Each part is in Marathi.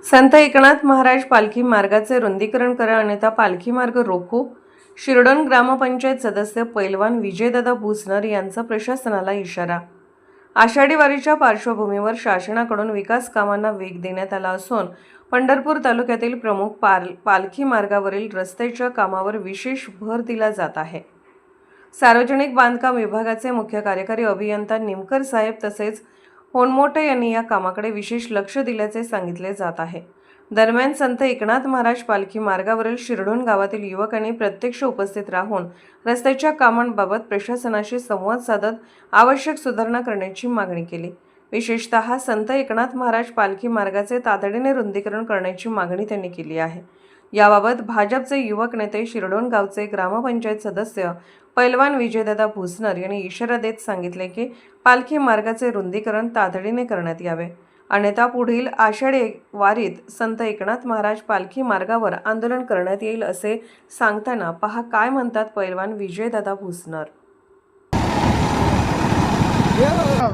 संत एकनाथ महाराज पालखी मार्गाचे रुंदीकरण करा अन्यथा पालखी मार्ग रोखू. शिरडोन ग्रामपंचायत सदस्य पैलवान विजयदादा भुसनर यांचा प्रशासनाला इशारा. आषाढी वारीच्या पार्श्वभूमीवर शासनाकडून विकास कामांना वेग देण्यात आला असून पंढरपूर तालुक्यातील प्रमुख पालखी मार्गावरील रस्त्याच्या कामावर विशेष भर दिला जात आहे. सार्वजनिक बांधकाम विभागाचे मुख्य कार्यकारी अभियंता निमकर साहेब तसेच होनमोटे यांनी या कामाकडे विशेष लक्ष दिल्याचे सांगितले जात आहे. दरम्यान संत एकनाथ महाराज पालखी मार्गावरील शिरडोन गावातील युवकांनी प्रत्यक्ष उपस्थित राहून रस्त्याच्या कामांबाबत प्रशासनाशी संवाद साधत आवश्यक सुधारणा करण्याची मागणी केली. विशेषतः संत एकनाथ महाराज पालखी मार्गाचे तातडीने रुंदीकरण करण्याची मागणी त्यांनी केली आहे. याबाबत भाजपचे युवक नेते शिरडोन गावचे ग्रामपंचायत सदस्य पैलवान विजयदादा भुसनर यांनी इशारा देत सांगितले की पालखी मार्गाचे रुंदीकरण तातडीने करण्यात यावे, अन्यथा पुढील आषाढी वारीत संत एकनाथ महाराज पालखी मार्गावर आंदोलन करण्यात येईल असे सांगताना पहा काय म्हणतात पैलवान विजयदादा भुसनर.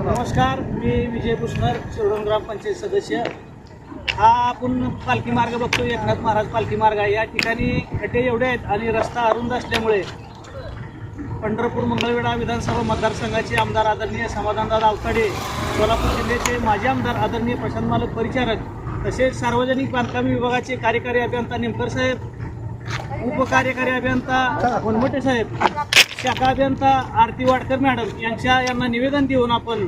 नमस्कार, मी विजय भुसनर, शिरडोन ग्रामपंचायत सदस्य. हा आपण पालखी मार्ग बघतो, एकनाथ महाराज पालखी मार्ग आहे. या ठिकाणी खड्डे एवढे आहेत आणि रस्ता अरुंद असल्यामुळे पंढरपूर मंगळवेढा विधानसभा मतदारसंघाचे आमदार आदरणीय समाधानदादा आवताडे, सोलापूर जिल्ह्याचे माजी आमदार आदरणीय प्रशांत मालक परिचारक, तसेच सार्वजनिक बांधकाम विभागाचे कार्यकारी अभियंता निमकर साहेब, उपकार्यकारी अभियंता होनमोटे साहेब, शाखा अभियंता आरती वाडकर मॅडम यांना निवेदन देऊन आपण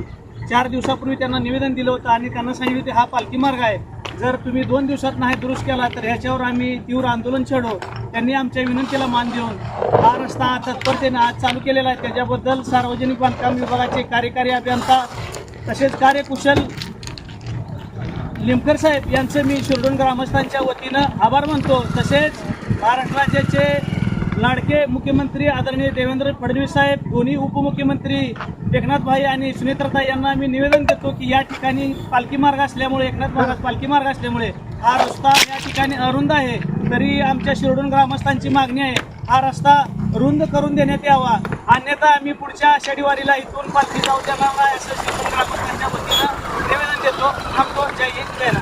4 दिवसापूर्वी त्यांना निवेदन दिलं होतं आणि त्यांना सांगितलं होते हा पालखी मार्ग आहे, जर तुम्ही 2 दिवसात नाही दुरुस्त केला तर ह्याच्यावर आम्ही तीव्र आंदोलन छेडू. त्यांनी आमच्या विनंतीला मान देऊन हा रस्ता तत्परतेने आज चालू केलेला आहे. त्याच्याबद्दल सार्वजनिक बांधकाम विभागाचे कार्यकारी अभियंता तसेच कार्यकुशल निमकर साहेब यांचं मी शिरडोन ग्रामस्थांच्या वतीनं आभार मानतो. तसेच महाराष्ट्र राज्याचे लाडके मुख्यमंत्री आदरणीय देवेंद्र फडणवीस साहेब, दोन्ही उपमुख्यमंत्री एकनाथ भाई आणि सुनेत्राताई यांना मी निवेदन देतो की या ठिकाणी पालखी मार्ग असल्यामुळे, एकनाथ महाराज पालखी मार्ग असल्यामुळे हा रस्ता या ठिकाणी अरुंद आहे. तरी आमच्या शिरडोन ग्रामस्थांची मागणी आहे हा रस्ता रुंद करून देण्यात यावा, अन्यथा आम्ही पुढच्या आषाढी वारीला इथून पालखी जाऊ देणार नाही असं शिरडोन ग्रामस्थांच्या वतीनं निवेदन देतो. जय हिंद, जय महाराष्ट्र.